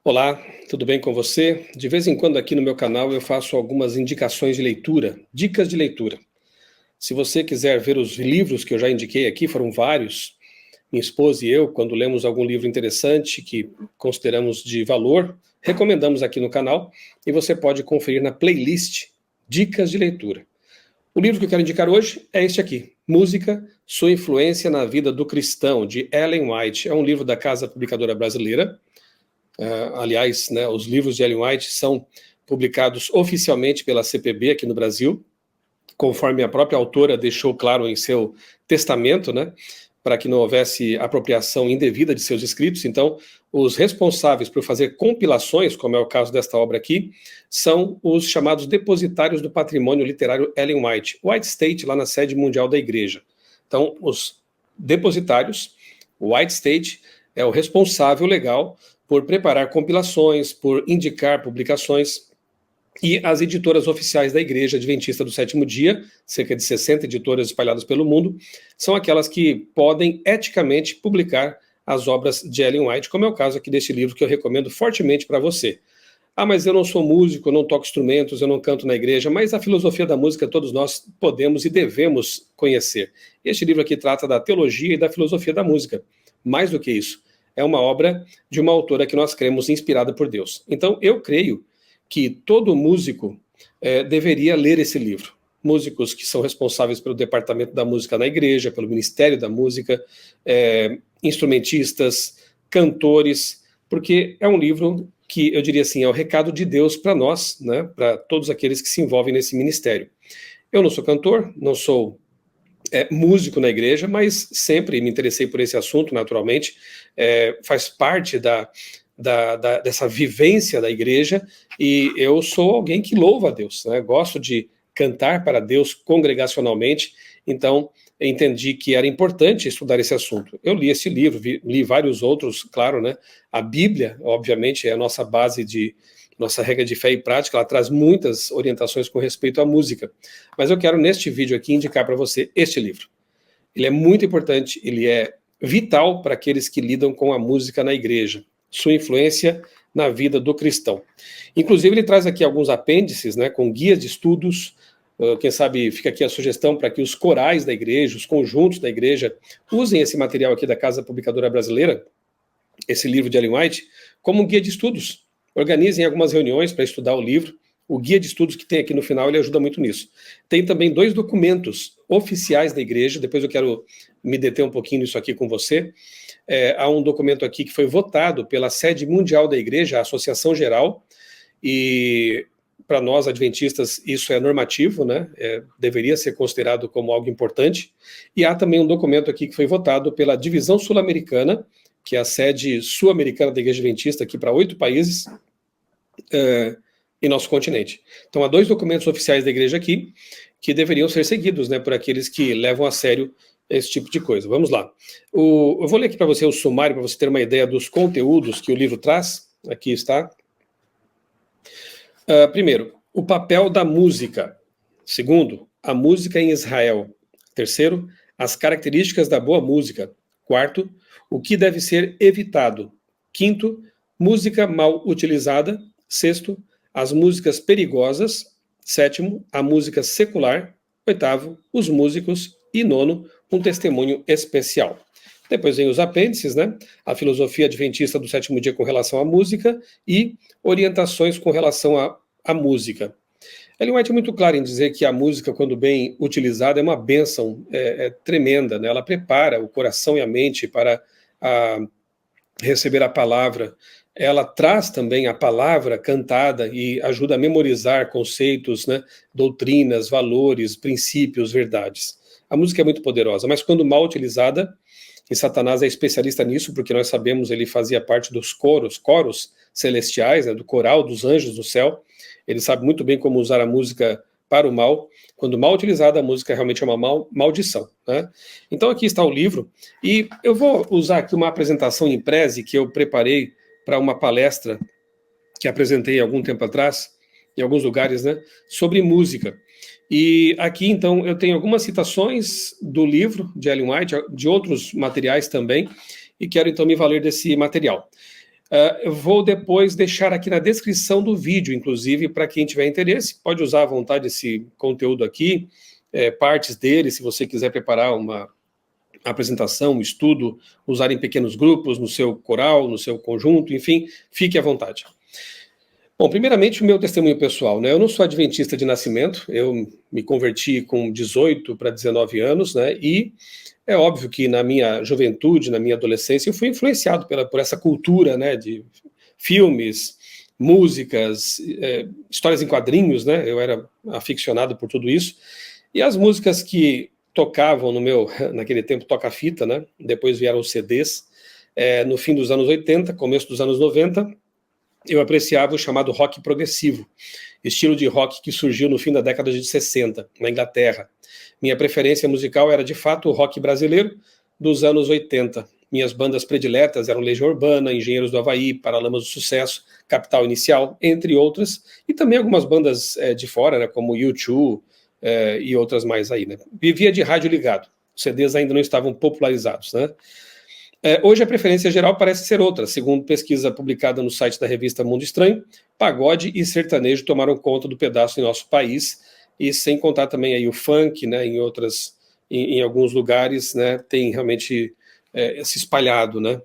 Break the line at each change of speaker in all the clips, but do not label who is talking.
Olá, tudo bem com você? De vez em quando aqui no meu canal eu faço algumas indicações de leitura, dicas de leitura. Se você quiser ver os livros que eu já indiquei aqui, foram vários, minha esposa e eu, quando lemos algum livro interessante que consideramos de valor, recomendamos aqui no canal e você pode conferir na playlist Dicas de Leitura. O livro que eu quero indicar hoje é este aqui, Música, Sua Influência na Vida do Cristão, de Ellen White. É um livro da Casa Publicadora Brasileira. Aliás, né, os livros de Ellen White são publicados oficialmente pela CPB aqui no Brasil, conforme a própria autora deixou claro em seu testamento, né, para que não houvesse apropriação indevida de seus escritos. Então, os responsáveis por fazer compilações, como é o caso desta obra aqui, são os chamados depositários do patrimônio literário Ellen White, White State, lá na sede mundial da igreja. Então, os depositários, o White State é o responsável legal por preparar compilações, por indicar publicações, e as editoras oficiais da Igreja Adventista do Sétimo Dia, cerca de 60 editoras espalhadas pelo mundo, são aquelas que podem eticamente publicar as obras de Ellen White, como é o caso aqui deste livro que eu recomendo fortemente para você. Ah, mas eu não sou músico, eu não toco instrumentos, eu não canto na igreja, mas a filosofia da música todos nós podemos e devemos conhecer. Este livro aqui trata da teologia e da filosofia da música. Mais do que isso, é uma obra de uma autora que nós cremos inspirada por Deus. Então, eu creio que todo músico deveria ler esse livro. Músicos que são responsáveis pelo departamento da música na igreja, pelo Ministério da Música, instrumentistas, cantores, porque é um livro que, eu diria assim, é o recado de Deus para nós, né, para todos aqueles que se envolvem nesse ministério. Eu não sou cantor, não sou músico na igreja, mas sempre me interessei por esse assunto, naturalmente, faz parte dessa vivência da igreja, e eu sou alguém que louva a Deus, né? Gosto de cantar para Deus congregacionalmente, então entendi que era importante estudar esse assunto. Eu li esse livro, li vários outros, claro, né? A Bíblia, obviamente, é a nossa base nossa regra de fé e prática, ela traz muitas orientações com respeito à música. Mas eu quero, neste vídeo aqui, indicar para você este livro. Ele é muito importante, ele é vital para aqueles que lidam com a música na igreja. Sua influência na vida do cristão. Inclusive, ele traz aqui alguns apêndices, né, com guias de estudos. Quem sabe fica aqui a sugestão para que os corais da igreja, os conjuntos da igreja, usem esse material aqui da Casa Publicadora Brasileira, esse livro de Ellen White, como um guia de estudos. Organizem algumas reuniões para estudar o livro. O guia de estudos que tem aqui no final, ele ajuda muito nisso. Tem também 2 documentos oficiais da igreja, depois eu quero me deter um pouquinho nisso aqui com você. Há um documento aqui que foi votado pela sede mundial da igreja, a Associação Geral, e para nós adventistas isso é normativo, né? Deveria ser considerado como algo importante. E há também um documento aqui que foi votado pela Divisão Sul-Americana, que é a sede sul-americana da Igreja Adventista, aqui para 8 países em nosso continente. Então há 2 documentos oficiais da igreja aqui, que deveriam ser seguidos, né, por aqueles que levam a sério esse tipo de coisa. Vamos lá. Eu vou ler aqui para você o sumário, para você ter uma ideia dos conteúdos que o livro traz. Aqui está. Primeiro, o papel da música. Segundo, a música em Israel. Terceiro, as características da boa música. Quarto, o que deve ser evitado. Quinto, música mal utilizada. Sexto, as músicas perigosas. Sétimo, a música secular. Oitavo, os músicos. E nono, um testemunho especial. Depois vem os apêndices, né? A filosofia adventista do sétimo dia com relação à música e orientações com relação à música. Ellen White é muito claro em dizer que a música, quando bem utilizada, é uma bênção tremenda, né? Ela prepara o coração e a mente para receber a palavra. Ela traz também a palavra cantada e ajuda a memorizar conceitos, né? Doutrinas, valores, princípios, verdades. A música é muito poderosa, mas quando mal utilizada, e Satanás é especialista nisso, porque nós sabemos, ele fazia parte dos coros celestiais, né, do coral dos anjos do céu. Ele sabe muito bem como usar a música para o mal. Quando mal utilizada, a música realmente é uma maldição, né? Então aqui está o livro, e eu vou usar aqui uma apresentação em prese que eu preparei para uma palestra que apresentei algum tempo atrás, em alguns lugares, né, sobre música. E aqui, então, eu tenho algumas citações do livro de Ellen White, de outros materiais também, e quero, então, me valer desse material. Eu vou depois deixar aqui na descrição do vídeo, inclusive, para quem tiver interesse, pode usar à vontade esse conteúdo aqui, partes dele, se você quiser preparar uma apresentação, um estudo, usar em pequenos grupos, no seu coral, no seu conjunto, enfim, fique à vontade. Bom, primeiramente o meu testemunho pessoal, né? Eu não sou adventista de nascimento, eu me converti com 18 para 19 anos, né? E é óbvio que na minha juventude, na minha adolescência, eu fui influenciado por essa cultura, né? De filmes, músicas, histórias em quadrinhos, né? Eu era aficionado por tudo isso. E as músicas que tocavam no meu, naquele tempo, toca-fita, né? Depois vieram os CDs. No fim dos anos 80, começo dos anos 90, eu apreciava o chamado rock progressivo, estilo de rock que surgiu no fim da década de 60, na Inglaterra. Minha preferência musical era, de fato, o rock brasileiro dos anos 80. Minhas bandas prediletas eram Legião Urbana, Engenheiros do Havaí, Paralamas do Sucesso, Capital Inicial, entre outras, e também algumas bandas de fora, né, como U2 e outras mais aí. Né. Vivia de rádio ligado, os CDs ainda não estavam popularizados, né. Hoje a preferência geral parece ser outra. Segundo pesquisa publicada no site da revista Mundo Estranho, pagode e sertanejo tomaram conta do pedaço em nosso país, e sem contar também aí o funk, né, em alguns lugares, né, tem realmente se espalhado, né.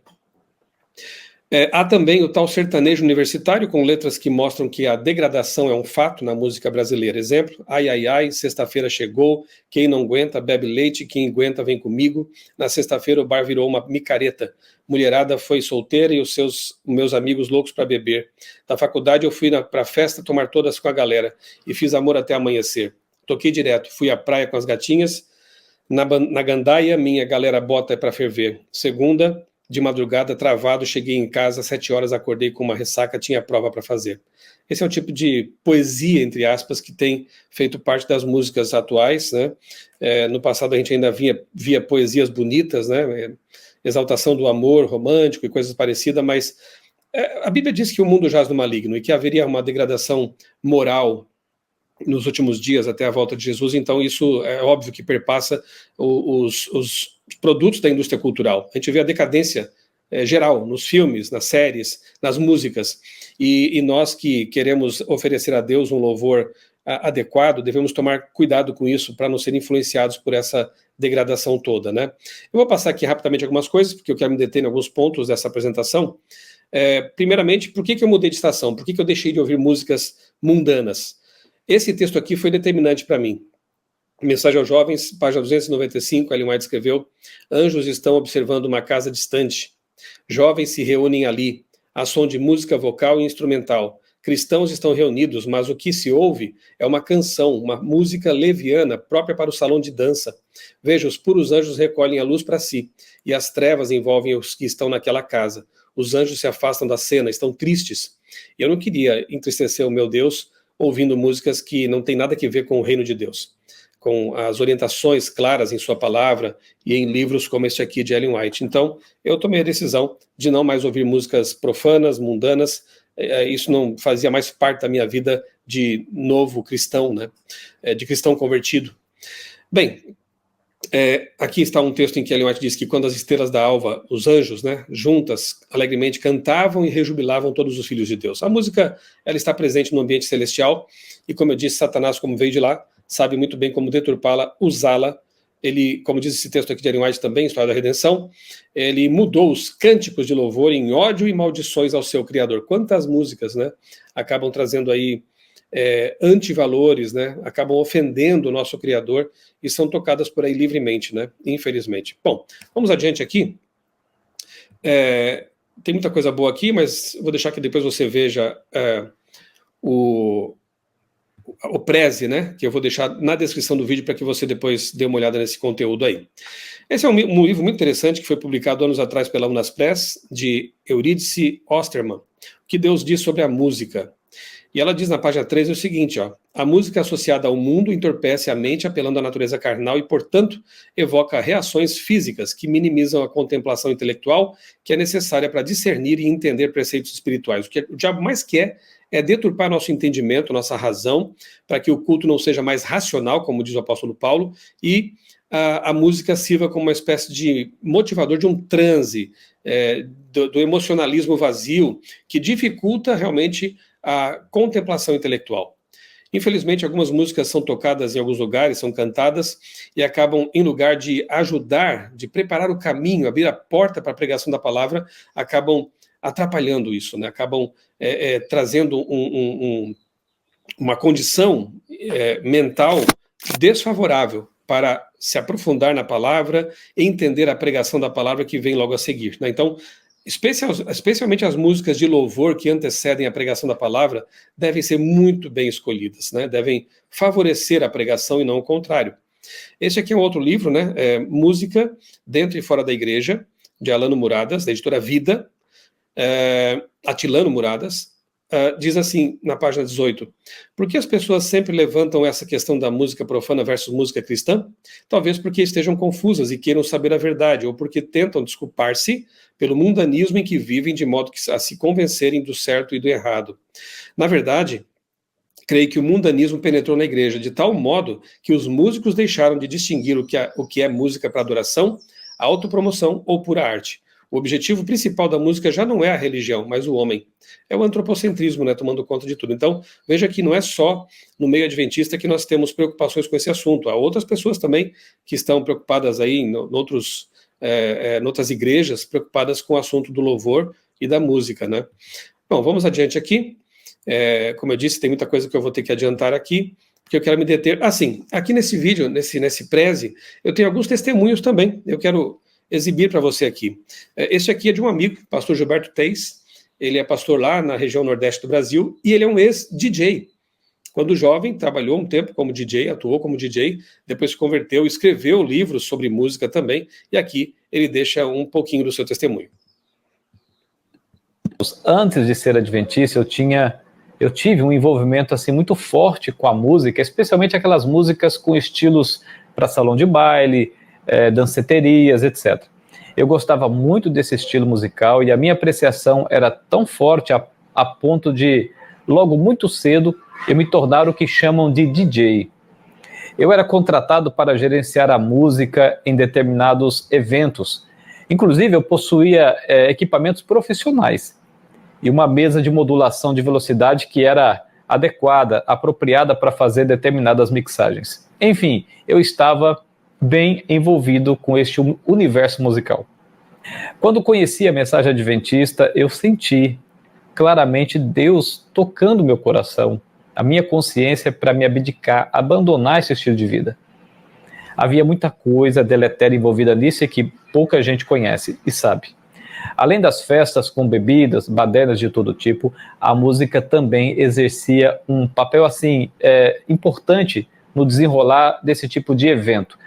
Há também o tal sertanejo universitário, com letras que mostram que a degradação é um fato na música brasileira. Exemplo, ai, ai, ai, sexta-feira chegou, quem não aguenta bebe leite, quem aguenta vem comigo. Na sexta-feira o bar virou uma micareta. Mulherada foi solteira e os meus amigos loucos para beber. Na faculdade eu fui para a festa tomar todas com a galera e fiz amor até amanhecer. Toquei direto, fui à praia com as gatinhas. Na gandaia, minha galera bota para ferver. Segunda, de madrugada, travado, cheguei em casa, às 7 horas, acordei com uma ressaca, tinha prova para fazer. Esse é o tipo de poesia, entre aspas, que tem feito parte das músicas atuais, né? No passado a gente ainda via poesias bonitas, né? Exaltação do amor romântico e coisas parecidas, mas a Bíblia diz que o mundo jaz no maligno e que haveria uma degradação moral nos últimos dias até a volta de Jesus, então isso é óbvio que perpassa os produtos da indústria cultural. A gente vê a decadência geral nos filmes, nas séries, nas músicas, e nós que queremos oferecer a Deus um louvor adequado, devemos tomar cuidado com isso para não ser influenciados por essa degradação toda, né? Eu vou passar aqui rapidamente algumas coisas, porque eu quero me deter em alguns pontos dessa apresentação. Primeiramente, por que eu mudei de estação? Por que eu deixei de ouvir músicas mundanas? Esse texto aqui foi determinante para mim. Mensagem aos Jovens, página 295, Ellen White escreveu: anjos estão observando uma casa distante. Jovens se reúnem ali, a som de música vocal e instrumental. Cristãos estão reunidos, mas o que se ouve é uma canção, uma música leviana própria para o salão de dança. Veja, os puros anjos recolhem a luz para si, e as trevas envolvem os que estão naquela casa. Os anjos se afastam da cena, estão tristes. E eu não queria entristecer o meu Deus ouvindo músicas que não têm nada a ver com o reino de Deus, com as orientações claras em sua palavra e em livros como este aqui de Ellen White. Então, eu tomei a decisão de não mais ouvir músicas profanas, mundanas. Isso não fazia mais parte da minha vida de novo cristão, né? De cristão convertido. Bem, aqui está um texto em que Ellen White diz que quando as estrelas da alva, os anjos, né, juntas, alegremente cantavam e rejubilavam todos os filhos de Deus. A música, ela está presente no ambiente celestial, e como eu disse, Satanás, como veio de lá, sabe muito bem como deturpá-la, usá-la. Ele, como diz esse texto aqui de Ellen White também, História da Redenção, ele mudou os cânticos de louvor em ódio e maldições ao seu Criador. Quantas músicas, né, acabam trazendo aí antivalores, né, acabam ofendendo o nosso Criador e são tocadas por aí livremente, né, infelizmente. Bom, vamos adiante aqui. Tem muita coisa boa aqui, mas vou deixar que depois você veja o Preze, né, que eu vou deixar na descrição do vídeo para que você depois dê uma olhada nesse conteúdo aí. Esse é um livro muito interessante que foi publicado anos atrás pela Unapress, de Eurídice Osterman, que Deus diz sobre a música. E ela diz na página 3 o seguinte, ó: a música associada ao mundo entorpece a mente apelando à natureza carnal e, portanto, evoca reações físicas que minimizam a contemplação intelectual que é necessária para discernir e entender preceitos espirituais. O que o diabo mais quer é deturpar nosso entendimento, nossa razão, para que o culto não seja mais racional, como diz o apóstolo Paulo, e a música sirva como uma espécie de motivador de um transe, do emocionalismo vazio, que dificulta realmente a contemplação intelectual. Infelizmente, algumas músicas são tocadas em alguns lugares, são cantadas, e acabam, em lugar de ajudar, de preparar o caminho, abrir a porta para a pregação da palavra, acabam atrapalhando isso, né? Acabam trazendo uma condição mental desfavorável para se aprofundar na palavra e entender a pregação da palavra que vem logo a seguir, né? Então, especialmente as músicas de louvor que antecedem a pregação da palavra devem ser muito bem escolhidas, né? Devem favorecer a pregação e não o contrário. Esse aqui é um outro livro, né? Música Dentro e Fora da Igreja, de Alano Muradas, da editora Vida, Atilano Muradas. Diz assim, na página 18, por que as pessoas sempre levantam essa questão da música profana versus música cristã? Talvez porque estejam confusas e queiram saber a verdade, ou porque tentam desculpar-se pelo mundanismo em que vivem, de modo a se convencerem do certo e do errado. Na verdade, creio que o mundanismo penetrou na igreja de tal modo que os músicos deixaram de distinguir o que é música para adoração, autopromoção ou pura arte. O objetivo principal da música já não é a religião, mas o homem. É o antropocentrismo, né, tomando conta de tudo. Então, veja que não é só no meio adventista que nós temos preocupações com esse assunto. Há outras pessoas também que estão preocupadas aí em outras igrejas, preocupadas com o assunto do louvor e da música, né? Bom, vamos adiante aqui. Como eu disse, tem muita coisa que eu vou ter que adiantar aqui, porque eu quero me deter. Sim, aqui nesse vídeo, nesse preze, eu tenho alguns testemunhos também. Eu quero exibir para você aqui. Este aqui é de um amigo, pastor Gilberto Teis. Ele é pastor lá na região nordeste do Brasil e ele é um ex-DJ. Quando jovem, trabalhou um tempo como DJ, atuou como DJ, depois se converteu, escreveu livros sobre música também, e aqui ele deixa um pouquinho do seu testemunho.
Antes de ser adventista, eu tive um envolvimento assim muito forte com a música, especialmente aquelas músicas com estilos para salão de baile, danceterias, etc. Eu gostava muito desse estilo musical e a minha apreciação era tão forte a ponto de, logo muito cedo, eu me tornar o que chamam de DJ. Eu era contratado para gerenciar a música em determinados eventos. Inclusive, eu possuía equipamentos profissionais e uma mesa de modulação de velocidade que era adequada, apropriada para fazer determinadas mixagens. Enfim, eu estava bem envolvido com este universo musical. Quando conheci a mensagem adventista, eu senti claramente Deus tocando meu coração, a minha consciência para me abdicar, abandonar esse estilo de vida. Havia muita coisa deletéria envolvida nisso e que pouca gente conhece e sabe. Além das festas com bebidas, badernas de todo tipo, a música também exercia um papel assim importante no desenrolar desse tipo de evento.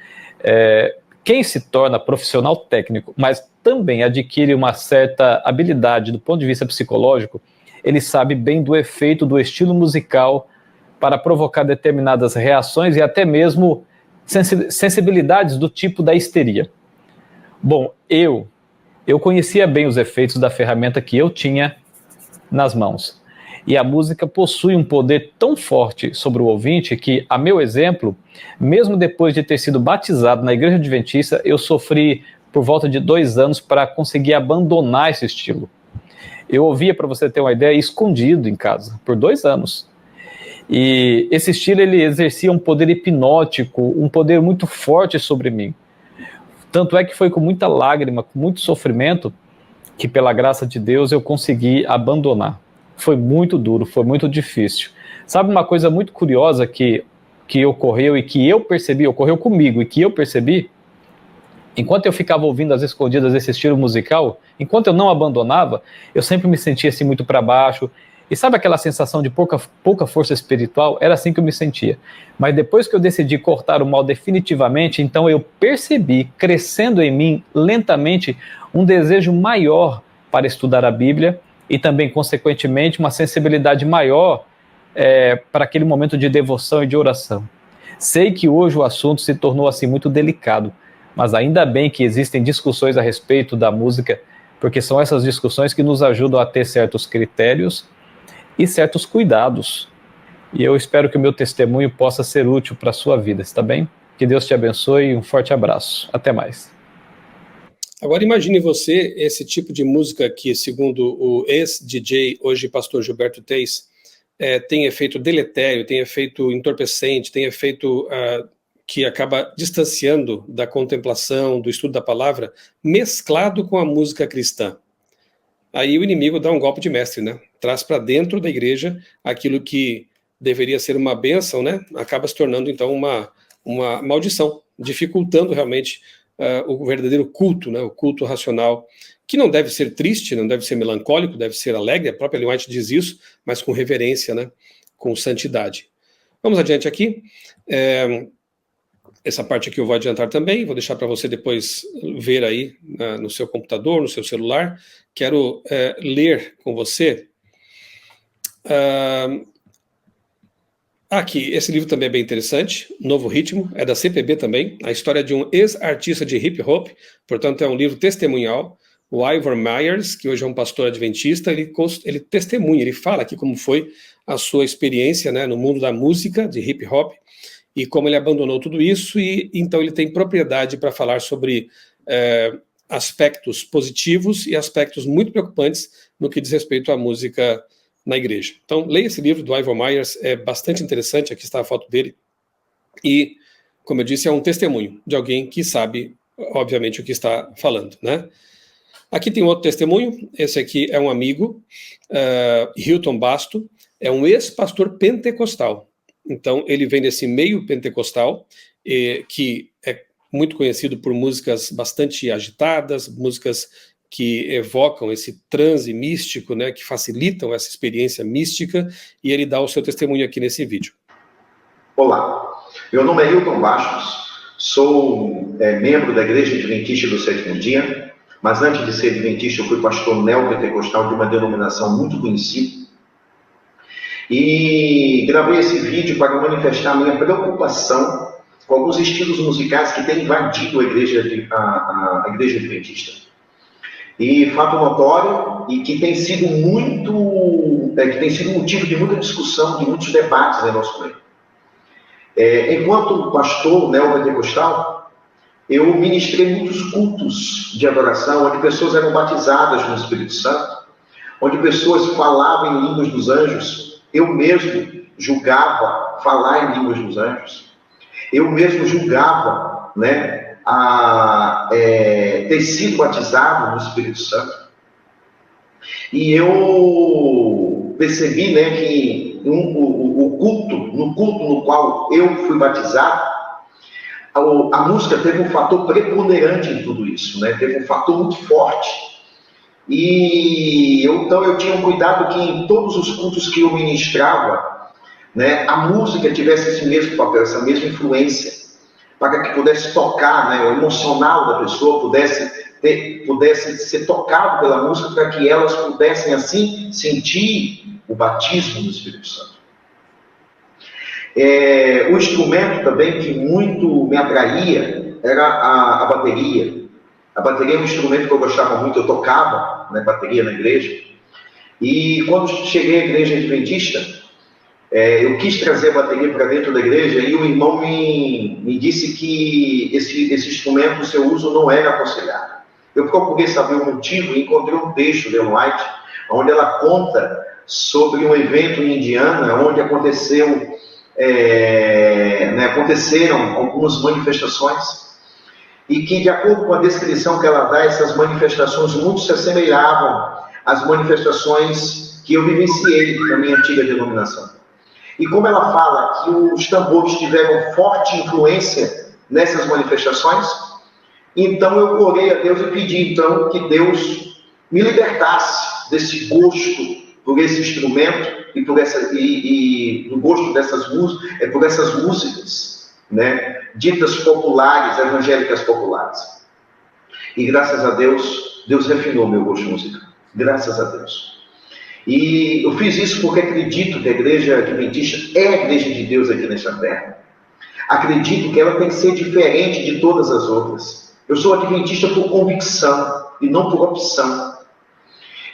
Quem se torna profissional técnico, mas também adquire uma certa habilidade do ponto de vista psicológico, ele sabe bem do efeito do estilo musical para provocar determinadas reações e até mesmo sensibilidades do tipo da histeria. Bom, eu conhecia bem os efeitos da ferramenta que eu tinha nas mãos. E a música possui um poder tão forte sobre o ouvinte que, a meu exemplo, mesmo depois de ter sido batizado na Igreja Adventista, eu sofri por volta de 2 anos para conseguir abandonar esse estilo. Eu ouvia, para você ter uma ideia, escondido em casa, por 2 anos. E esse estilo ele exercia um poder hipnótico, um poder muito forte sobre mim. Tanto é que foi com muita lágrima, com muito sofrimento, que pela graça de Deus eu consegui abandonar. Foi muito duro, foi muito difícil. Sabe uma coisa muito curiosa que ocorreu e que eu percebi, ocorreu comigo e que eu percebi? Enquanto eu ficava ouvindo às escondidas esse estilo musical, enquanto eu não abandonava, eu sempre me sentia assim muito para baixo. E sabe aquela sensação de pouca força espiritual? Era assim que eu me sentia. Mas depois que eu decidi cortar o mal definitivamente, então eu percebi, crescendo em mim lentamente, um desejo maior para estudar a Bíblia e também, consequentemente, uma sensibilidade maior para aquele momento de devoção e de oração. Sei que hoje o assunto se tornou assim muito delicado, mas ainda bem que existem discussões a respeito da música, porque são essas discussões que nos ajudam a ter certos critérios e certos cuidados. E eu espero que o meu testemunho possa ser útil para a sua vida, está bem? Que Deus te abençoe e um forte abraço. Até mais.
Agora imagine você esse tipo de música que, segundo o ex-DJ, hoje pastor Gilberto Teis, tem efeito deletério, tem efeito entorpecente, tem efeito que acaba distanciando da contemplação, do estudo da palavra, mesclado com a música cristã. Aí o inimigo dá um golpe de mestre, né? Traz para dentro da igreja aquilo que deveria ser uma bênção, né? Acaba se tornando, então, uma maldição, dificultando realmente o verdadeiro culto, né? O culto racional, que não deve ser triste, não deve ser melancólico, deve ser alegre, a própria Ellen White diz isso, mas com reverência, né? Com santidade. Vamos adiante aqui. Essa parte aqui eu vou adiantar também, vou deixar para você depois ver aí no seu computador, no seu celular. Quero ler com você. Aqui, esse livro também é bem interessante, Novo Ritmo, é da CPB também, a história de um ex-artista de hip-hop, portanto é um livro testemunhal. O Ivor Myers, que hoje é um pastor adventista, ele testemunha, ele fala aqui como foi a sua experiência, né, no mundo da música, de hip-hop, e como ele abandonou tudo isso, e então ele tem propriedade para falar sobre aspectos positivos e aspectos muito preocupantes no que diz respeito à música na igreja. Então, leia esse livro do Ivor Myers, é bastante interessante, aqui está a foto dele, e, como eu disse, é um testemunho de alguém que sabe, obviamente, o que está falando, né? Aqui tem outro testemunho, esse aqui é um amigo, Hilton Basto, é um ex-pastor pentecostal. Então, ele vem desse meio pentecostal, que é muito conhecido por músicas bastante agitadas, músicas que evocam esse transe místico, né, que facilitam essa experiência mística, e ele dá o seu testemunho aqui nesse vídeo.
Olá, meu nome é Hilton Bastos, sou membro da Igreja Adventista do Sétimo Dia, mas antes de ser adventista eu fui pastor neopentecostal de uma denominação muito conhecida, e gravei esse vídeo para manifestar a minha preocupação com alguns estilos musicais que têm invadido a Igreja Adventista. E fato notório, e que tem sido motivo de muita discussão, de muitos debates em nosso meio. Enquanto pastor neopentecostal, eu ministrei muitos cultos de adoração, onde pessoas eram batizadas no Espírito Santo, onde pessoas falavam em línguas dos anjos. Eu mesmo julgava falar em línguas dos anjos. Eu mesmo julgava, né, ter sido batizado no Espírito Santo. E eu percebi, né, que no culto no qual eu fui batizado, a música teve um fator preponderante em tudo isso, né? Teve um fator muito forte. E então eu tinha um cuidado que em todos os cultos que eu ministrava, né, a música tivesse esse mesmo papel, essa mesma influência, para que pudesse tocar, né, o emocional da pessoa pudesse ser tocado pela música, para que elas pudessem assim sentir o batismo do Espírito Santo. O instrumento também que muito me atraía era a bateria. A bateria é um instrumento que eu gostava muito, eu tocava, né, bateria na igreja. E quando cheguei à Igreja Adventista, eu quis trazer a bateria para dentro da igreja, e o irmão me disse que esse instrumento, o seu uso não era aconselhado. Eu procurei saber o motivo e encontrei um texto de Ellen White, onde ela conta sobre um evento em Indiana, onde aconteceram algumas manifestações, e que, de acordo com a descrição que ela dá, essas manifestações muito se assemelhavam às manifestações que eu vivenciei na minha antiga denominação. E como ela fala que os tambores tiveram forte influência nessas manifestações, então eu orei a Deus e pedi então que Deus me libertasse desse gosto por esse instrumento e do gosto por essas músicas, né, ditas populares, evangélicas populares. E graças a Deus, Deus refinou meu gosto musical. Graças a Deus. E eu fiz isso porque acredito que a Igreja Adventista é a Igreja de Deus aqui nesta terra. Acredito que ela tem que ser diferente de todas as outras. Eu sou adventista por convicção e não por opção.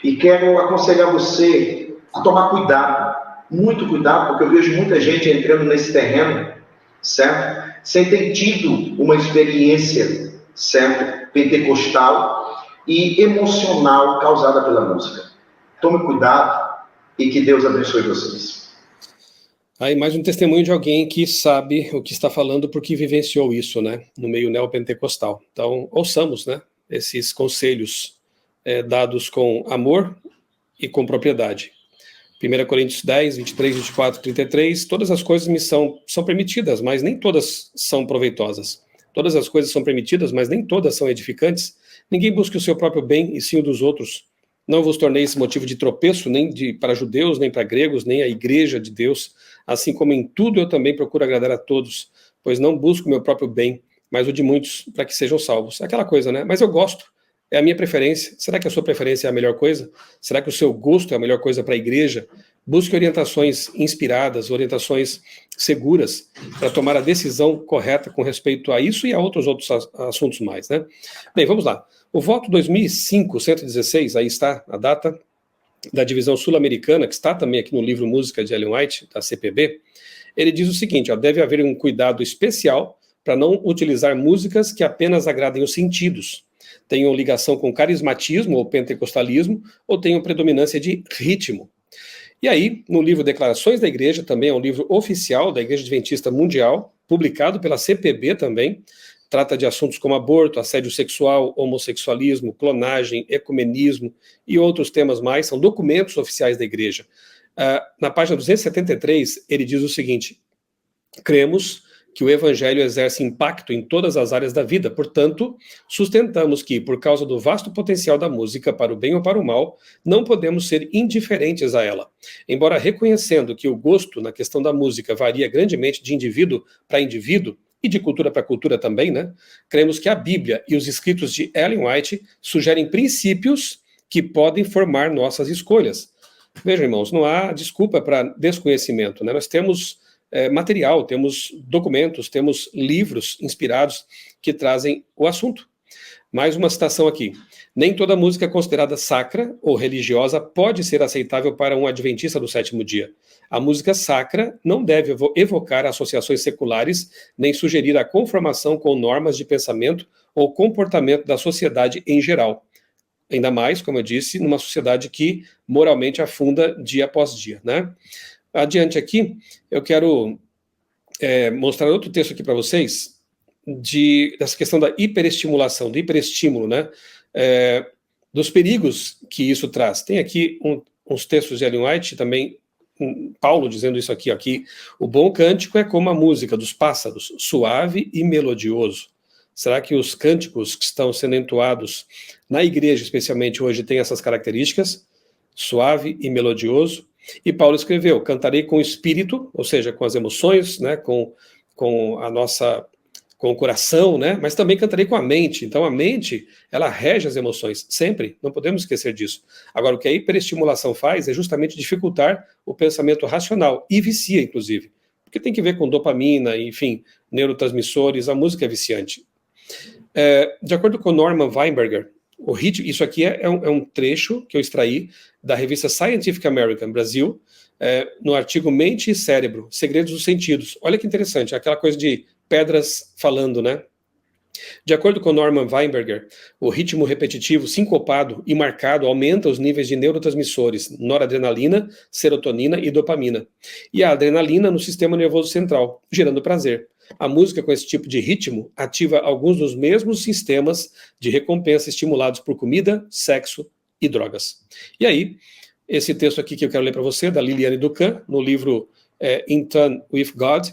E quero aconselhar você a tomar cuidado, muito cuidado, porque eu vejo muita gente entrando nesse terreno, certo? sem ter tido uma experiência, certo, pentecostal e emocional causada pela música. Tome cuidado e que Deus abençoe vocês.
Aí mais um testemunho de alguém que sabe o que está falando porque vivenciou isso, né, no meio neopentecostal. Então, ouçamos, né, esses conselhos dados com amor e com propriedade. 1 Coríntios 10, 23, 24, 33, todas as coisas me são permitidas, mas nem todas são proveitosas. Todas as coisas são permitidas, mas nem todas são edificantes. Ninguém busca o seu próprio bem, e sim o dos outros. Não vos tornei esse motivo de tropeço, nem para judeus, nem para gregos, nem a igreja de Deus. Assim como em tudo eu também procuro agradar a todos, pois não busco o meu próprio bem, mas o de muitos, para que sejam salvos. Aquela coisa, né? Mas eu gosto, é a minha preferência. Será que a sua preferência é a melhor coisa? Será que o seu gosto é a melhor coisa para a igreja? Busque orientações inspiradas, orientações seguras, para tomar a decisão correta com respeito a isso e a outros assuntos mais, né? Bem, vamos lá. O voto 2005-116, aí está a data da divisão sul-americana, que está também aqui no livro Música de Ellen White, da CPB, ele diz o seguinte, ó, deve haver um cuidado especial para não utilizar músicas que apenas agradem os sentidos, tenham ligação com carismatismo ou pentecostalismo, ou tenham predominância de ritmo. E aí, no livro Declarações da Igreja, também é um livro oficial da Igreja Adventista Mundial, publicado pela CPB também, trata de assuntos como aborto, assédio sexual, homossexualismo, clonagem, ecumenismo e outros temas mais, são documentos oficiais da igreja. Na página 273, ele diz o seguinte, cremos que o evangelho exerce impacto em todas as áreas da vida, portanto, sustentamos que, por causa do vasto potencial da música para o bem ou para o mal, não podemos ser indiferentes a ela. Embora reconhecendo que o gosto na questão da música varia grandemente de indivíduo para indivíduo, e de cultura para cultura também, né? Cremos que a Bíblia e os escritos de Ellen White sugerem princípios que podem formar nossas escolhas. Vejam, irmãos, não há desculpa para desconhecimento, né? Nós temos material, temos documentos, temos livros inspirados que trazem o assunto. Mais uma citação aqui. Nem toda música considerada sacra ou religiosa pode ser aceitável para um adventista do sétimo dia. A música sacra não deve evocar associações seculares, nem sugerir a conformação com normas de pensamento ou comportamento da sociedade em geral. Ainda mais, como eu disse, numa sociedade que moralmente afunda dia após dia, né? Adiante aqui, eu quero mostrar outro texto aqui para vocês, dessa questão da hiperestimulação, do hiperestímulo, né? Dos perigos que isso traz. Tem aqui uns textos de Ellen White, também Paulo dizendo isso aqui, o bom cântico é como a música dos pássaros, suave e melodioso. Será que os cânticos que estão sendo entoados na igreja, especialmente hoje, têm essas características? Suave e melodioso. E Paulo escreveu, cantarei com o espírito, ou seja, com as emoções, né, com o coração, né, mas também cantarei com a mente. Então a mente, ela rege as emoções, sempre, não podemos esquecer disso. Agora, o que a hiperestimulação faz é justamente dificultar o pensamento racional, e vicia, inclusive, porque tem que ver com dopamina, enfim, neurotransmissores, a música é viciante. De acordo com Norman Weinberger, o ritmo, isso aqui é um trecho que eu extraí da revista Scientific American Brasil, no artigo Mente e Cérebro, Segredos dos Sentidos. Olha que interessante, aquela coisa de pedras falando, né? De acordo com Norman Weinberger, o ritmo repetitivo, sincopado e marcado aumenta os níveis de neurotransmissores, noradrenalina, serotonina e dopamina, e a adrenalina no sistema nervoso central, gerando prazer. A música com esse tipo de ritmo ativa alguns dos mesmos sistemas de recompensa estimulados por comida, sexo e drogas. E aí, esse texto aqui que eu quero ler para você, da Liliane Ducan, no livro In Tune with God,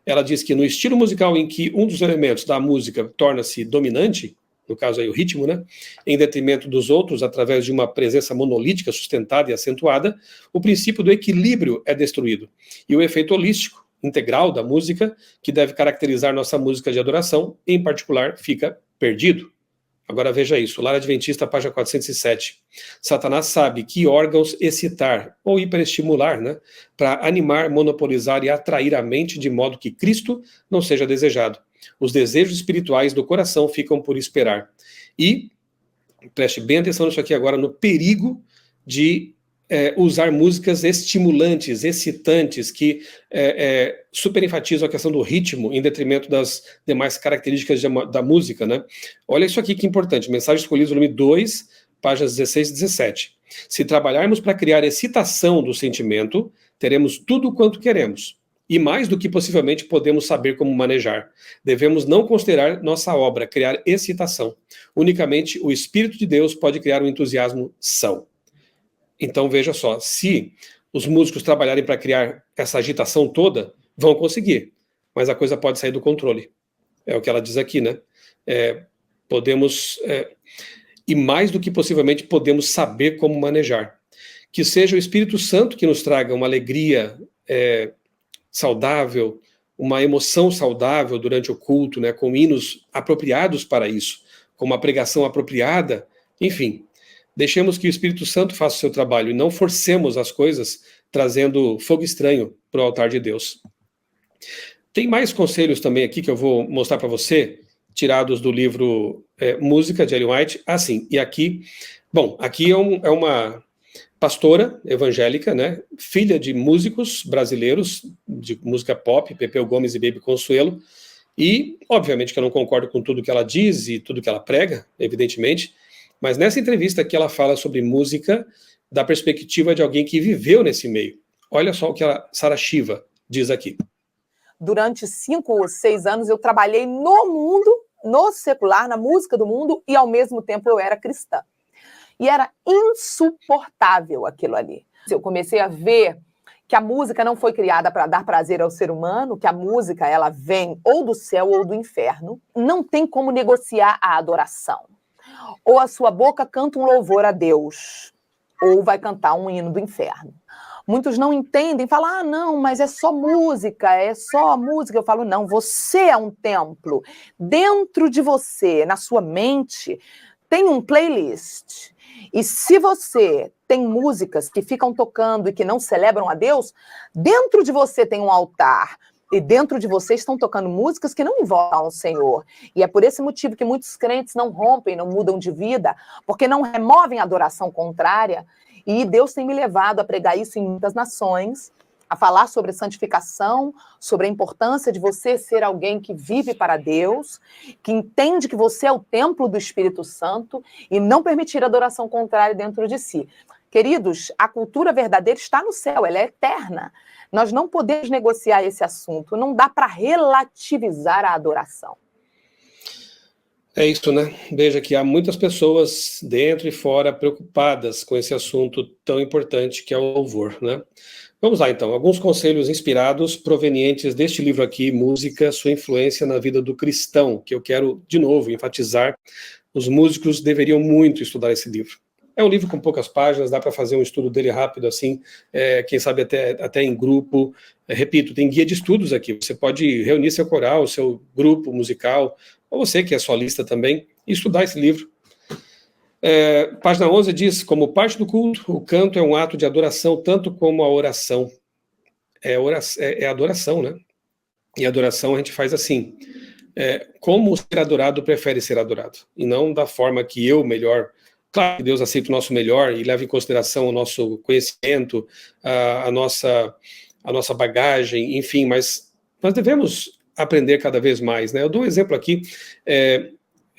ela diz que no estilo musical em que um dos elementos da música torna-se dominante, no caso aí o ritmo, né, em detrimento dos outros, através de uma presença monolítica sustentada e acentuada, o princípio do equilíbrio é destruído. E o efeito holístico, integral da música, que deve caracterizar nossa música de adoração, em particular, fica perdido. Agora veja isso, Lar Adventista, página 407. Satanás sabe que órgãos excitar ou hiperestimular, né, para animar, monopolizar e atrair a mente de modo que Cristo não seja desejado. Os desejos espirituais do coração ficam por esperar. E, preste bem atenção nisso aqui agora, no perigo de usar músicas estimulantes, excitantes, que superenfatizam a questão do ritmo em detrimento das demais características da música, né? Olha isso aqui que importante, Mensagem Escolhida, volume 2, páginas 16 e 17. Se trabalharmos para criar excitação do sentimento, teremos tudo quanto queremos, e mais do que possivelmente podemos saber como manejar. Devemos não considerar nossa obra criar excitação. Unicamente o Espírito de Deus pode criar um entusiasmo são. Então, veja só, se os músicos trabalharem para criar essa agitação toda, vão conseguir, mas a coisa pode sair do controle. É o que ela diz aqui, né? E mais do que possivelmente podemos saber como manejar. Que seja o Espírito Santo que nos traga uma alegria saudável, uma emoção saudável durante o culto, né, com hinos apropriados para isso, com uma pregação apropriada, enfim. Deixemos que o Espírito Santo faça o seu trabalho e não forcemos as coisas trazendo fogo estranho para o altar de Deus. Tem mais conselhos também aqui que eu vou mostrar para você, tirados do livro Música, de Ellen White. Sim, e aqui... Bom, aqui é uma pastora evangélica, né, filha de músicos brasileiros, de música pop, Pepeu Gomes e Baby Consuelo, e, obviamente, que eu não concordo com tudo que ela diz e tudo que ela prega, evidentemente, mas nessa entrevista aqui ela fala sobre música da perspectiva de alguém que viveu nesse meio. Olha só o que a Sara Shiva diz aqui.
Durante 5 ou 6 anos eu trabalhei no mundo, no secular, na música do mundo, e ao mesmo tempo eu era cristã. E era insuportável aquilo ali. Eu comecei a ver que a música não foi criada para dar prazer ao ser humano, que a música ela vem ou do céu ou do inferno. Não tem como negociar a adoração. Ou a sua boca canta um louvor a Deus, ou vai cantar um hino do inferno. Muitos não entendem, falam, não, mas é só música, é só música. Eu falo, não, você é um templo. Dentro de você, na sua mente, tem um playlist. E se você tem músicas que ficam tocando e que não celebram a Deus, dentro de você tem um altar. E dentro de você estão tocando músicas que não invocam o Senhor. E é por esse motivo que muitos crentes não rompem, não mudam de vida, porque não removem a adoração contrária. E Deus tem me levado a pregar isso em muitas nações, a falar sobre santificação, sobre a importância de você ser alguém que vive para Deus, que entende que você é o templo do Espírito Santo e não permitir a adoração contrária dentro de si. Queridos, a cultura verdadeira está no céu, ela é eterna. Nós não podemos negociar esse assunto, não dá para relativizar a adoração.
É isso, né? Veja que há muitas pessoas dentro e fora preocupadas com esse assunto tão importante que é o louvor, né? Vamos lá, então. Alguns conselhos inspirados provenientes deste livro aqui, Música, Sua Influência na Vida do Cristão, que eu quero, de novo, enfatizar. Os músicos deveriam muito estudar esse livro. É um livro com poucas páginas, dá para fazer um estudo dele rápido, assim, quem sabe até em grupo. Repito, tem guia de estudos aqui. Você pode reunir seu coral, seu grupo musical, ou você que é solista também, e estudar esse livro. Página 11 diz, como parte do culto, o canto é um ato de adoração, tanto como a oração. É adoração, né? E adoração a gente faz assim. Como o ser adorado prefere ser adorado, e não da forma que eu melhor. Claro que Deus aceita o nosso melhor e leva em consideração o nosso conhecimento, a nossa bagagem, enfim, mas nós devemos aprender cada vez mais, né? Eu dou um exemplo aqui,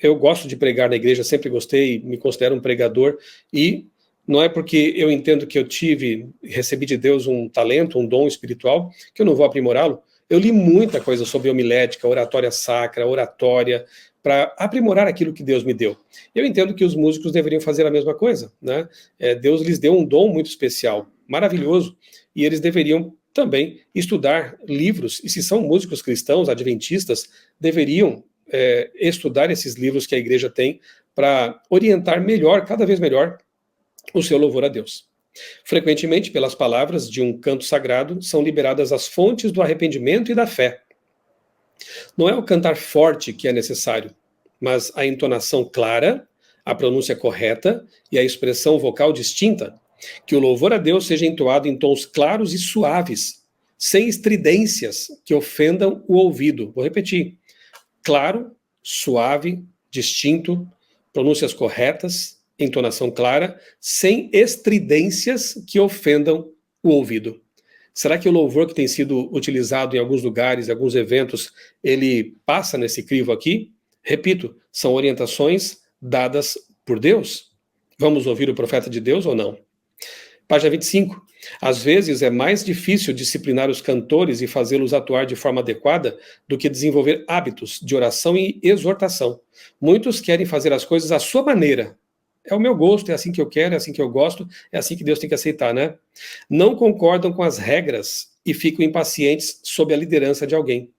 eu gosto de pregar na igreja, sempre gostei, me considero um pregador, e não é porque eu entendo que eu recebi de Deus um talento, um dom espiritual, que eu não vou aprimorá-lo. Eu li muita coisa sobre homilética, oratória sacra, oratória, para aprimorar aquilo que Deus me deu. Eu entendo que os músicos deveriam fazer a mesma coisa, né? Deus lhes deu um dom muito especial, maravilhoso, e eles deveriam também estudar livros, e se são músicos cristãos, adventistas, deveriam estudar esses livros que a igreja tem para orientar melhor, cada vez melhor, o seu louvor a Deus. Frequentemente, pelas palavras de um canto sagrado, são liberadas as fontes do arrependimento e da fé. Não é o cantar forte que é necessário, mas a entonação clara, a pronúncia correta e a expressão vocal distinta. Que o louvor a Deus seja entoado em tons claros e suaves, sem estridências que ofendam o ouvido. Vou repetir. Claro, suave, distinto, pronúncias corretas entonação clara, sem estridências que ofendam o ouvido. Será que o louvor que tem sido utilizado em alguns lugares, em alguns eventos, ele passa nesse crivo aqui? Repito, são orientações dadas por Deus. Vamos ouvir o profeta de Deus ou não? Página 25. Às vezes é mais difícil disciplinar os cantores e fazê-los atuar de forma adequada do que desenvolver hábitos de oração e exortação. Muitos querem fazer as coisas à sua maneira. É o meu gosto, é assim que eu quero, é assim que eu gosto, é assim que Deus tem que aceitar, né? Não concordam com as regras e ficam impacientes sob a liderança de alguém.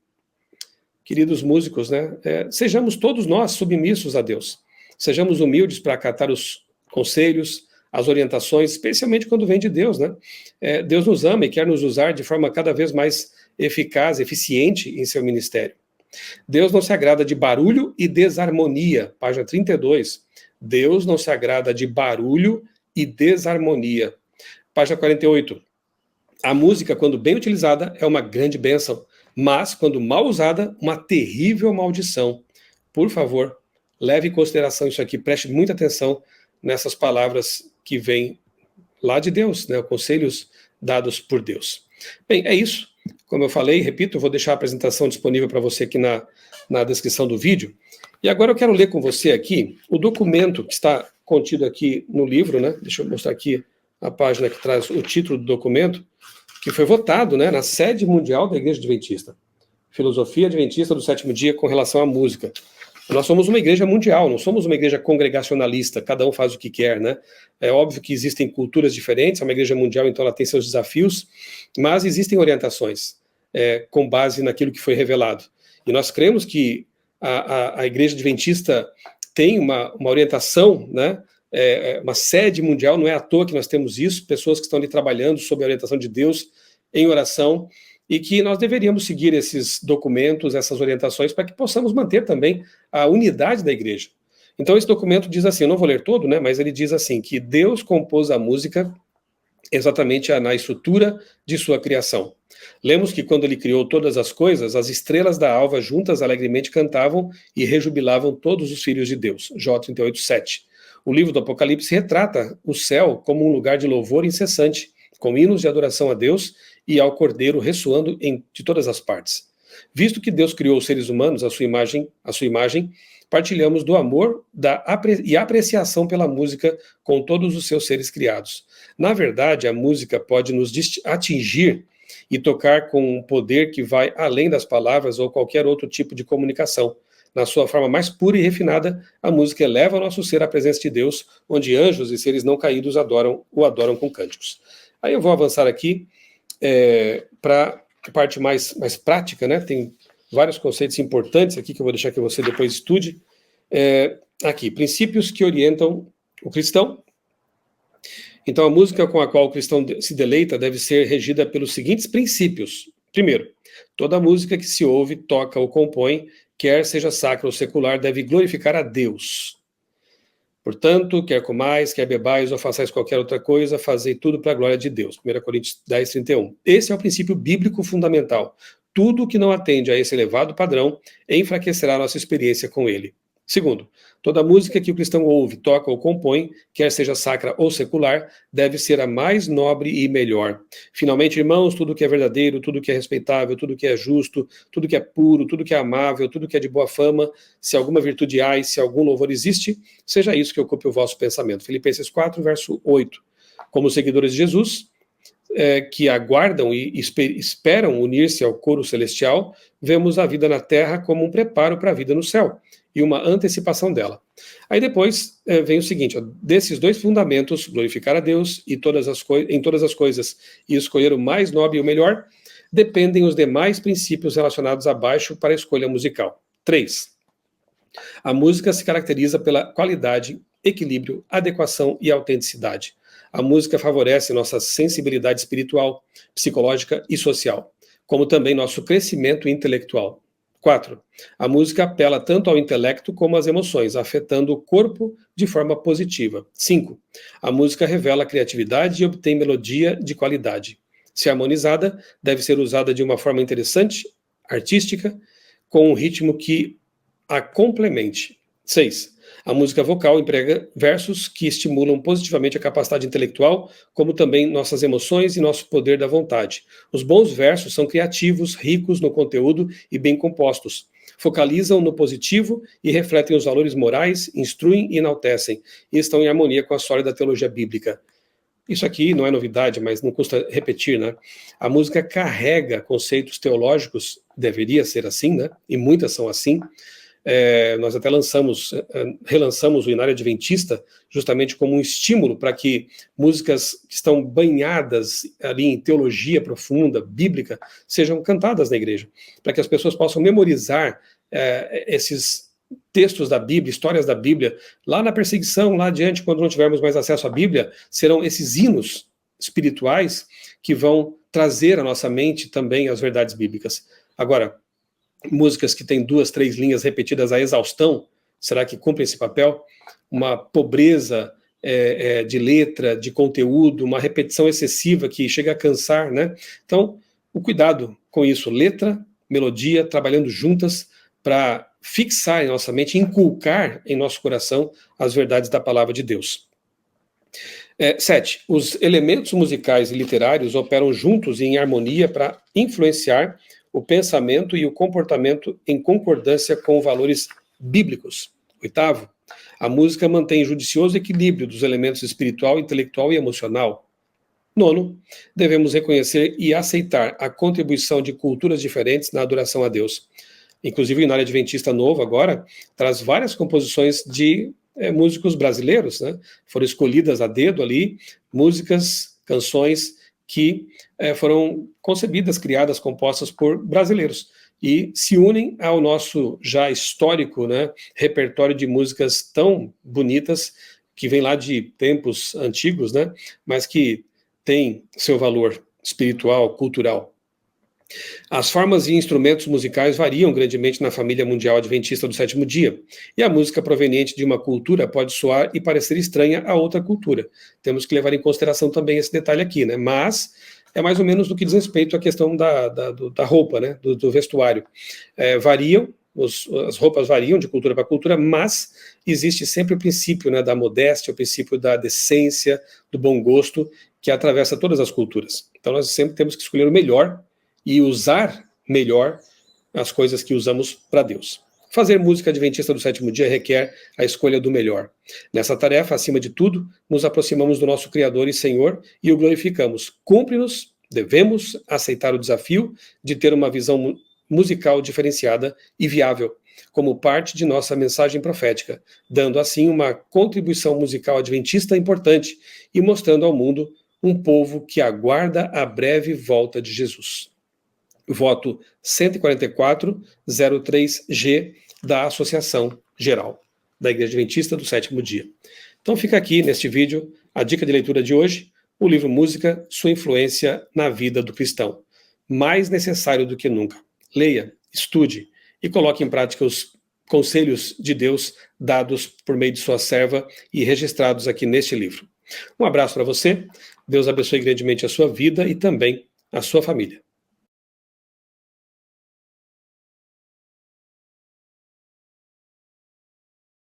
Queridos músicos, né? Sejamos todos nós submissos a Deus. Sejamos humildes para acatar os conselhos, as orientações, especialmente quando vem de Deus, né? Deus nos ama e quer nos usar de forma cada vez mais eficaz, eficiente em seu ministério. Deus não se agrada de barulho e desarmonia. Página 32. Deus não se agrada de barulho e desarmonia. Página 48. A música, quando bem utilizada, é uma grande bênção, mas, quando mal usada, uma terrível maldição. Por favor, leve em consideração isso aqui, preste muita atenção nessas palavras que vêm lá de Deus, né? Conselhos dados por Deus. Bem, é isso. Como eu falei, repito, eu vou deixar a apresentação disponível para você aqui na descrição do vídeo. E agora eu quero ler com você aqui o documento que está contido aqui no livro, né? Deixa eu mostrar aqui a página que traz o título do documento, que foi votado, né, na sede mundial da Igreja Adventista. Filosofia Adventista do Sétimo Dia com relação à música. Nós somos uma igreja mundial, não somos uma igreja congregacionalista, cada um faz o que quer, né? É óbvio que existem culturas diferentes, é uma igreja mundial, então ela tem seus desafios, mas existem orientações com base naquilo que foi revelado. E nós cremos que a Igreja Adventista tem uma orientação, né? Uma sede mundial, não é à toa que nós temos isso, pessoas que estão ali trabalhando sob a orientação de Deus em oração, e que nós deveríamos seguir esses documentos, essas orientações, para que possamos manter também a unidade da igreja. Então esse documento diz assim, eu não vou ler todo, né? Mas ele diz assim, que Deus compôs a música exatamente na estrutura de sua criação. Lemos que quando ele criou todas as coisas, as estrelas da alva juntas alegremente cantavam e rejubilavam todos os filhos de Deus. Jó 38:7. O livro do Apocalipse retrata o céu como um lugar de louvor incessante, com hinos de adoração a Deus e ao Cordeiro ressoando de todas as partes. Visto que Deus criou os seres humanos à sua imagem, partilhamos do amor e apreciação pela música com todos os seus seres criados. Na verdade, a música pode nos atingir e tocar com um poder que vai além das palavras ou qualquer outro tipo de comunicação. Na sua forma mais pura e refinada, a música eleva nosso ser à presença de Deus, onde anjos e seres não caídos o adoram com cânticos. Aí eu vou avançar aqui para a parte mais prática, né? Tem vários conceitos importantes aqui que eu vou deixar que você depois estude. Aqui, princípios que orientam o cristão. Então, a música com a qual o cristão se deleita deve ser regida pelos seguintes princípios. Primeiro, toda música que se ouve, toca ou compõe, quer seja sacra ou secular, deve glorificar a Deus. Portanto, quer comais, quer bebais ou façais qualquer outra coisa, fazei tudo para a glória de Deus. 1 Coríntios 10:31. Esse é o princípio bíblico fundamental. Tudo que não atende a esse elevado padrão enfraquecerá a nossa experiência com ele. Segundo, toda música que o cristão ouve, toca ou compõe, quer seja sacra ou secular, deve ser a mais nobre e melhor. Finalmente, irmãos, tudo que é verdadeiro, tudo que é respeitável, tudo que é justo, tudo que é puro, tudo que é amável, tudo que é de boa fama, se alguma virtude há e se algum louvor existe, seja isso que ocupe o vosso pensamento. Filipenses 4, verso 8. Como seguidores de Jesus, que aguardam e esperam unir-se ao coro celestial, vemos a vida na terra como um preparo para a vida no céu e uma antecipação dela. Aí depois vem o seguinte, desses dois fundamentos, glorificar a Deus em todas as coisas e escolher o mais nobre e o melhor, dependem os demais princípios relacionados abaixo para a escolha musical. 3. A música se caracteriza pela qualidade, equilíbrio, adequação e autenticidade. A música favorece nossa sensibilidade espiritual, psicológica e social, como também nosso crescimento intelectual. 4. A música apela tanto ao intelecto como às emoções, afetando o corpo de forma positiva. 5. A música revela criatividade e obtém melodia de qualidade. Se harmonizada, deve ser usada de uma forma interessante, artística, com um ritmo que a complemente. 6. A música vocal emprega versos que estimulam positivamente a capacidade intelectual, como também nossas emoções e nosso poder da vontade. Os bons versos são criativos, ricos no conteúdo e bem compostos. Focalizam no positivo e refletem os valores morais, instruem e enaltecem, e estão em harmonia com a sólida teologia bíblica. Isso aqui não é novidade, mas não custa repetir, né? A música carrega conceitos teológicos, deveria ser assim, né? E muitas são assim. Nós até relançamos o Inário Adventista justamente como um estímulo para que músicas que estão banhadas ali em teologia profunda, bíblica, sejam cantadas na igreja, para que as pessoas possam memorizar esses textos da Bíblia, histórias da Bíblia. Lá na perseguição, lá adiante, quando não tivermos mais acesso à Bíblia, serão esses hinos espirituais que vão trazer à nossa mente também as verdades bíblicas. Agora, músicas que têm 2, 3 linhas repetidas à exaustão, será que cumprem esse papel? Uma pobreza de letra, de conteúdo, uma repetição excessiva que chega a cansar, né? Então, o cuidado com isso, letra, melodia, trabalhando juntas para fixar em nossa mente, inculcar em nosso coração as verdades da palavra de Deus. 7. Os elementos musicais e literários operam juntos e em harmonia para influenciar o pensamento e o comportamento em concordância com valores bíblicos. 8. A música mantém judicioso equilíbrio dos elementos espiritual, intelectual e emocional. 9. Devemos reconhecer e aceitar a contribuição de culturas diferentes na adoração a Deus. Inclusive, o Inário Adventista Novo agora traz várias composições de músicos brasileiros, né? Foram escolhidas a dedo ali, músicas, canções que foram concebidas, criadas, compostas por brasileiros e se unem ao nosso já histórico, né, repertório de músicas tão bonitas que vem lá de tempos antigos, né, mas que tem seu valor espiritual, cultural. As formas e instrumentos musicais variam grandemente na família mundial adventista do sétimo dia, e a música proveniente de uma cultura pode soar e parecer estranha a outra cultura. Temos que levar em consideração também esse detalhe aqui, né? Mas é mais ou menos no que diz respeito à questão da roupa, né? Do vestuário. Variam, as roupas variam de cultura para cultura, mas existe sempre o princípio, né, da modéstia, o princípio da decência, do bom gosto, que atravessa todas as culturas. Então nós sempre temos que escolher o melhor e usar melhor as coisas que usamos para Deus. Fazer música adventista do sétimo dia requer a escolha do melhor. Nessa tarefa, acima de tudo, nos aproximamos do nosso Criador e Senhor e o glorificamos. Cumpre-nos, devemos aceitar o desafio de ter uma visão musical diferenciada e viável, como parte de nossa mensagem profética, dando assim uma contribuição musical adventista importante e mostrando ao mundo um povo que aguarda a breve volta de Jesus. Voto 144-03G da Associação Geral da Igreja Adventista do Sétimo Dia. Então fica aqui neste vídeo a dica de leitura de hoje, o livro Música, sua influência na vida do cristão. Mais necessário do que nunca. Leia, estude e coloque em prática os conselhos de Deus dados por meio de sua serva e registrados aqui neste livro. Um abraço para você, Deus abençoe grandemente a sua vida e também a sua família.